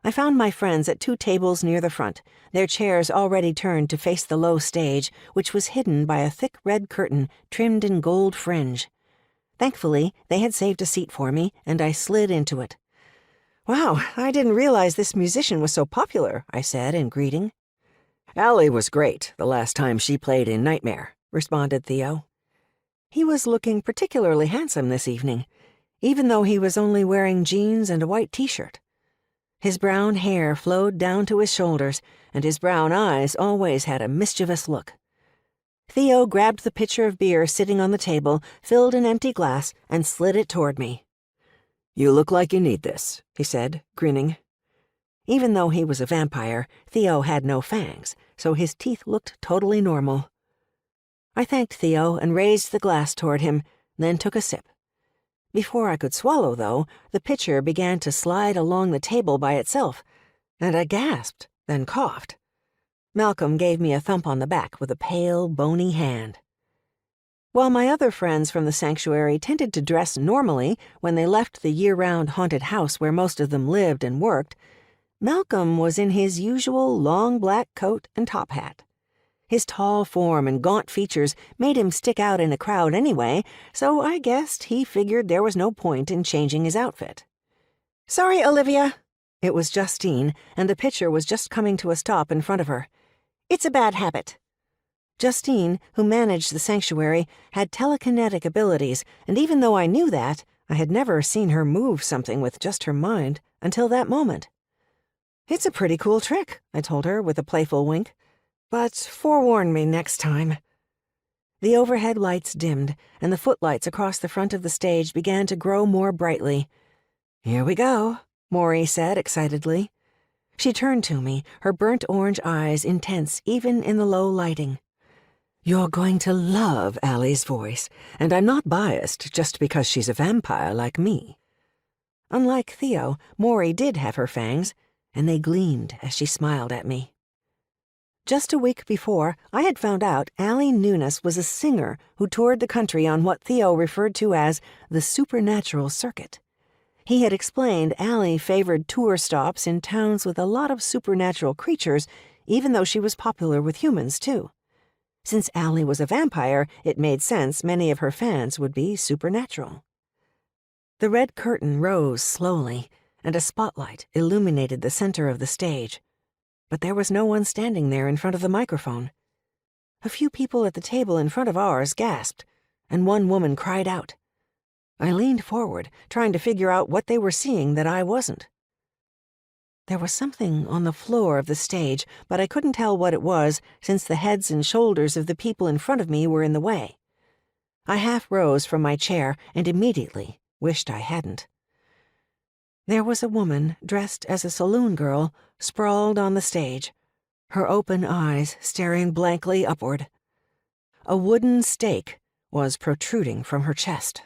I found my friends at 2 tables near the front, their chairs already turned to face the low stage, which was hidden by a thick red curtain trimmed in gold fringe. Thankfully, they had saved a seat for me, and I slid into it. "Wow, I didn't realize this musician was so popular," I said in greeting. "Allie was great the last time she played in Nightmare," responded Theo. He was looking particularly handsome this evening, even though he was only wearing jeans and a white t-shirt. His brown hair flowed down to his shoulders, and his brown eyes always had a mischievous look. Theo grabbed the pitcher of beer sitting on the table, filled an empty glass, and slid it toward me. "You look like you need this," he said, grinning. Even though he was a vampire, Theo had no fangs, so his teeth looked totally normal. I thanked Theo and raised the glass toward him, then took a sip. Before I could swallow, though, the pitcher began to slide along the table by itself, and I gasped, then coughed. Malcolm gave me a thump on the back with a pale, bony hand. While my other friends from the sanctuary tended to dress normally when they left the year-round haunted house where most of them lived and worked, Malcolm was in his usual long black coat and top hat. His tall form and gaunt features made him stick out in a crowd anyway, so I guessed he figured there was no point in changing his outfit. "Sorry, Olivia." It was Justine, and the pitcher was just coming to a stop in front of her. "It's a bad habit." Justine, who managed the sanctuary, had telekinetic abilities, and even though I knew that, I had never seen her move something with just her mind until that moment. "It's a pretty cool trick," I told her with a playful wink. "But forewarn me next time." The overhead lights dimmed, and the footlights across the front of the stage began to grow more brightly. "Here we go," Maury said excitedly. She turned to me, her burnt orange eyes intense even in the low lighting. "You're going to love Allie's voice, and I'm not biased just because she's a vampire like me." Unlike Theo, Maury did have her fangs, and they gleamed as she smiled at me. Just a week before, I had found out Allie Nunes was a singer who toured the country on what Theo referred to as the supernatural circuit. He had explained Allie favored tour stops in towns with a lot of supernatural creatures, even though she was popular with humans, too. Since Allie was a vampire, it made sense many of her fans would be supernatural. The red curtain rose slowly, and a spotlight illuminated the center of the stage. But there was no one standing there in front of the microphone. A few people at the table in front of ours gasped, and one woman cried out. I leaned forward, trying to figure out what they were seeing that I wasn't. There was something on the floor of the stage, but I couldn't tell what it was since the heads and shoulders of the people in front of me were in the way. I half rose from my chair and immediately wished I hadn't. There was a woman dressed as a saloon girl sprawled on the stage, her open eyes staring blankly upward. A wooden stake was protruding from her chest.